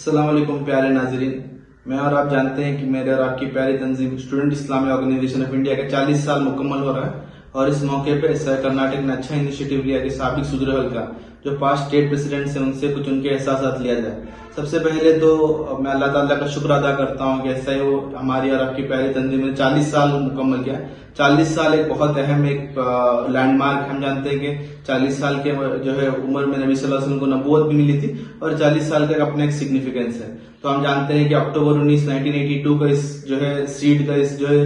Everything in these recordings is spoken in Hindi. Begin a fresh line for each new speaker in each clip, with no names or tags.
अस्सलाम वालेकुम प्यारे नाजरीन। मैं और आप जानते हैं कि मेरे और आपकी प्यारी तंजीम student Islami organisation of India का 40 साल मुकम्मल हो रहा है और इस मौके पे कर्नाटक ने अच्छा इनिशिएटिव लिया कि साबिक सुधरहल का जो पास्ट स्टेट प्रेसिडेंट्स हैं उनसे कुछ उनके एहसास लिया जाए। सबसे पहले तो मैं अल्लाह ताला का शुक्र अदा करता हूँ कि ऐसा ही वो हमारी और आपकी प्यारी तंजीम ने 40 साल मुकम्मल किया। 40 साल एक बहुत अहम एक लैंडमार्क। हम जानते हैं कि 40 साल के जो है उम्र में नबी सल्लल्लाहु अलैहि वसल्लम को नबूवत भी मिली थी और 40 साल का अपना एक सिग्निफिकेंस है। तो हम जानते हैं कि अक्टूबर 1982 का इस जो है सीड का इस जो है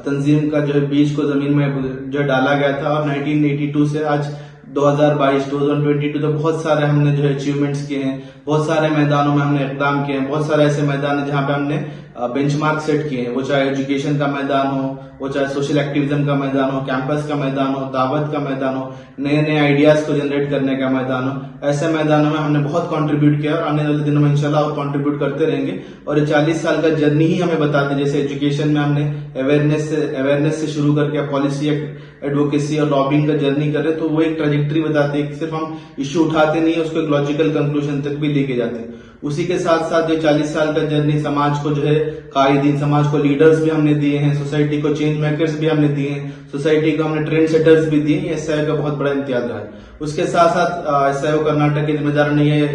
तंजीम का जो है बीज को जमीन में जो डाला गया था और 1982 से आज 2022 तो बहुत सारे हमने जो है अचीवमेंट्स किए हैं। बहुत सारे मैदानों में हमने इकदाम किए हैं। बहुत सारे ऐसे मैदान हैं जहां पे हमने बेंचमार्क सेट किए हैं, वो चाहे एजुकेशन का मैदान हो, वो चाहे सोशल एक्टिविज्म का मैदान हो, कैंपस का मैदान हो, दावत का मैदान हो, नए नए आइडियाज को जनरेट करने का मैदान हो। ऐसे मैदानों में हमने बहुत कंट्रीब्यूट किया और आने वाले दिनों में इंशाल्लाह और कंट्रीब्यूट करते रहेंगे। और ये 40 साल का जर्नी ही हमें बताते, जैसे एजुकेशन में हमने अवेयरनेस से शुरू करके पॉलिसी एडवोकेसी और लॉबिंग का जर्नी कर रहे, तो वो एक ट्रेजेक्ट्री बताते हैं। सिर्फ हम इश्यू उठाते नहीं है, उसको एक लॉजिकल कंक्लूजन तक भी लेके जाते हैं। उसी के साथ साथ जो 40 साल का जर्नी समाज को जो है कायदीन, समाज को लीडर्स भी हमने दिए हैं, सोसाइटी को चेंज मेकर्स भी हमने दिए हैं, सोसाइटी को हमने ट्रेंड सेटर्स भी दिए हैं। एसआईओ का बहुत बड़ा इम्तियाज रहा है। उसके साथ साथ एसआईओ कर्नाटक के जिम्मेदार ने ये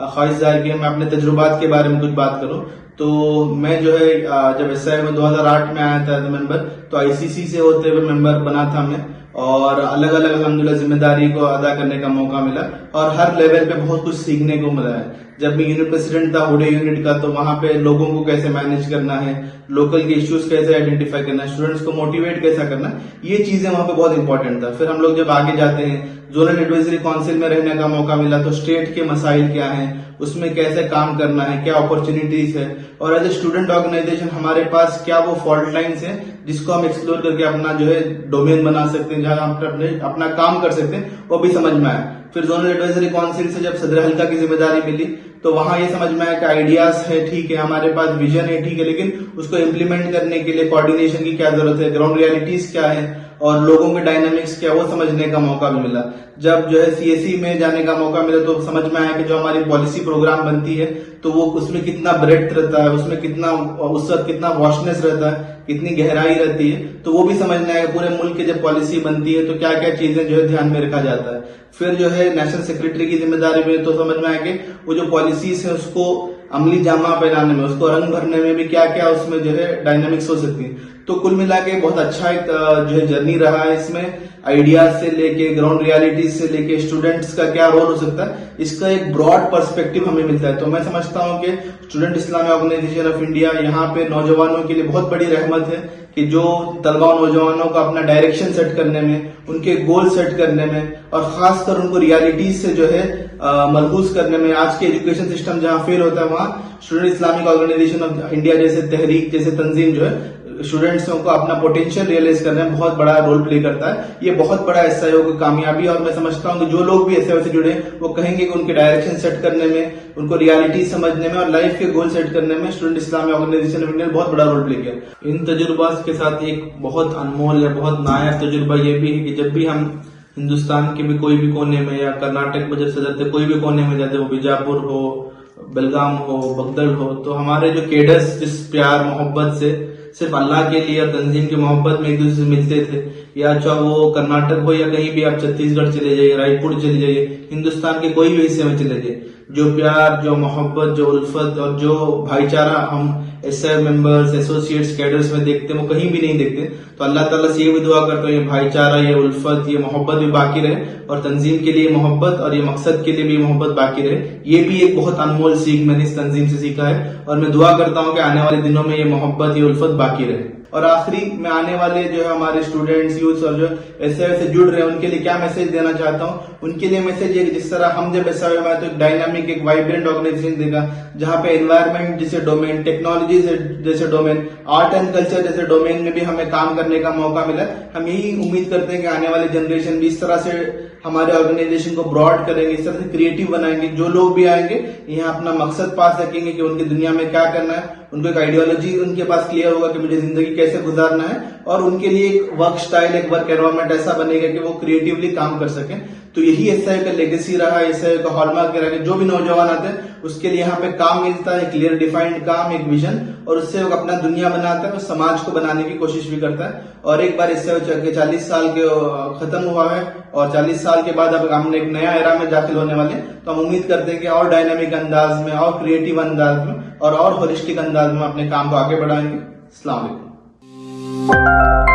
ख्वाहिश जाहिर की मैं अपने तजुर्बात के बारे में कुछ बात करूं। तो मैं जो है जब एसआईओ में 2008 में आया था मेंबर, तो आईसीसी से होते हुए मेंबर बना था मैं और अलग अलग अल्हम्दुलिल्लाह जिम्मेदारी को अदा करने का मौका मिला और हर लेवल पे बहुत कुछ सीखने को मिला है। जब मैं यूनिट प्रेसिडेंट था हुडे यूनिट का, तो वहां पे लोगों को कैसे मैनेज करना है, लोकल के इश्यूज कैसे आइडेंटिफाई करना है, स्टूडेंट्स को मोटिवेट कैसा करना है, ये चीजें वहां पे बहुत इंपॉर्टेंट था। फिर हम लोग जब आगे जाते हैं, जोनल एडवाइजरी काउंसिल में रहने का मौका मिला, तो स्टेट के मसाइल क्या है, उसमें कैसे काम करना है, क्या अपॉर्चुनिटीज है और एज ए स्टूडेंट ऑर्गेनाइजेशन हमारे पास क्या वो फॉल्ट लाइन्स है जिसको हम एक्सप्लोर करके अपना जो है डोमेन बना सकते हैं, जहां हम अपना काम कर सकते हैं, वो भी समझ में आया। फिर जोनल एडवाइजरी काउंसिल से जब सदर हल्का की जिम्मेदारी मिली, तो वहां ये समझ में आया कि आइडियाज है, ठीक है, हमारे पास विजन है, ठीक है, लेकिन उसको इम्प्लीमेंट करने के लिए कोऑर्डिनेशन की क्या जरूरत है, ग्राउंड रियलिटीज क्या है और लोगों के डायनामिक्स क्या, वो समझने का मौका भी मिला। जब जो है सीएसई में जाने का मौका मिला, तो समझ में आया कि जो हमारी पॉलिसी प्रोग्राम बनती है, तो वो उसमें कितना ब्रेड्थ रहता है, उसमें कितना उस वक्त कितना वॉशनेस रहता है, कितनी गहराई रहती है, तो वो भी समझने आया। पूरे मुल्क की जब पॉलिसी बनती है तो क्या क्या चीजें जो है ध्यान में रखा जाता है। फिर जो है नेशनल सेक्रेटरी की जिम्मेदारी में, तो समझ में आया कि वो जो पॉलिसीज है उसको अमली जामा पहनाने में, उसको रंग भरने में भी क्या क्या उसमें जो है डायनामिक्स हो सकती है। तो कुल मिला के बहुत अच्छा एक जो है जर्नी रहा है। इसमें आइडियाज से लेके ग्राउंड रियलिटीज से लेके स्टूडेंट्स का क्या रोल हो सकता है, इसका एक ब्रॉड पर्सपेक्टिव हमें मिलता है। तो मैं समझता हूं कि student Islami organisation of India यहाँ पे नौजवानों के लिए बहुत बड़ी रहमत है कि जो तलबा नौजवानों को अपना डायरेक्शन सेट करने में, उनके गोल सेट करने में और खासकर उनको रियलिटीज से जो है मलबूस करने में। आज के एजुकेशन सिस्टम जहां फेल होता है, वहां student Islamic organisation of India जैसे तहरीक जैसे तंजीम जो है स्टूडेंट्स को अपना पोटेंशियल रियलाइज करने में बहुत बड़ा रोल प्ले करता है। ये बहुत बड़ा एसआईओ की कामयाबी। और मैं समझता हूं कि जो लोग भी एसआईओ से जुड़े वो कहेंगे कि उनके डायरेक्शन सेट करने में, उनको रियलिटी समझने में और लाइफ के गोल सेट करने में student Islami organisation of India ने बहुत बड़ा रोल प्ले किया। इन तजुर्बात के साथ एक बहुत अनमोल या बहुत नायाब तजुर्बा ये भी है कि जब भी हम हिंदुस्तान के भी कोई भी कोने में या कर्नाटक में जब से जाते कोई भी कोने में जाते, वो बीजापुर हो, बेलगाम हो, बगदड़ हो, तो हमारे जो केडर्स जिस प्यार मोहब्बत से सिर्फ अल्लाह के लिए और तंजीम की मोहब्बत में एक दूसरे से मिलते थे, या चाहे वो कर्नाटक हो या कहीं भी आप छत्तीसगढ़ चले जाइए, रायपुर चले जाइए, हिंदुस्तान के कोई भी हिस्से में चले जाइए, जो प्यार, जो मोहब्बत, जो उल्फत और जो भाईचारा हम एसआईओ मेंबर्स, एसोसिएट्स, कैडर्स में देखते हैं, वो कहीं भी नहीं देखते। तो अल्लाह ताला से ये भी दुआ करता हूँ ये भाईचारा, ये उल्फत, ये मोहब्बत भी बाकी रहे और तंजीम के लिए मोहब्बत और ये मकसद के लिए भी मोहब्बत बाकी रहे। ये भी एक बहुत अनमोल सीख मैंने इस तंजीम से सीखा है और मैं दुआ करता हूँ कि आने वाले दिनों में ये मोहब्बत, ये उल्फत बाकी रहे। और आखिरी में आने वाले जो है हमारे स्टूडेंट्स, यूथ और जो एसआईओ से जुड़ रहे हैं, उनके लिए क्या मैसेज देना चाहता हूँ। उनके लिए मैसेज है कि जिस तरह हम जब एसआईओ में आए तो एक डायनामिक, एक वाइब्रेंट ऑर्गेनाइजेशन देगा, जहां पे एनवायरमेंट जैसे डोमेन, टेक्नोलॉजी जैसे डोमेन, आर्ट एंड कल्चर जैसे डोमेन में भी हमें काम करने का मौका मिला। हम यही उम्मीद करते हैं कि आने वाले जनरेशन भी इस तरह से हमारे ऑर्गेनाइजेशन को ब्रॉड करेंगे, इस तरह से क्रिएटिव बनाएंगे। जो लोग भी आएंगे यहाँ अपना मकसद पा सकेंगे कि उनकी दुनिया में क्या करना है, उनको एक आइडियोलॉजी उनके पास क्लियर होगा कि मुझे जिंदगी कैसे गुजारना है, और उनके लिए एक वर्क स्टाइल, एक वर्क एनवायरमेंट ऐसा बनेगा कि वो क्रिएटिवली काम कर सके। तो यही एसआई का लेगेसी रहा, एसआई का हॉलमार्क रहा कि जो भी नौजवान आते हैं उसके लिए यहाँ पे काम मिलता है, क्लियर डिफाइंड काम, एक विजन, और उससे वो अपना दुनिया बनाता है और समाज को बनाने की कोशिश भी करता है। और एक बार इससे 40 साल के खत्म हुआ है और 40 साल के बाद अब हम एक नया एरा में दाखिल होने वाले हैं, तो हम उम्मीद करते हैं कि और डायनामिक अंदाज में, और क्रिएटिव अंदाज में और होलिस्टिक अंदाज में अपने काम को आगे बढ़ाएंगे। अस्सलाम वालेकुम।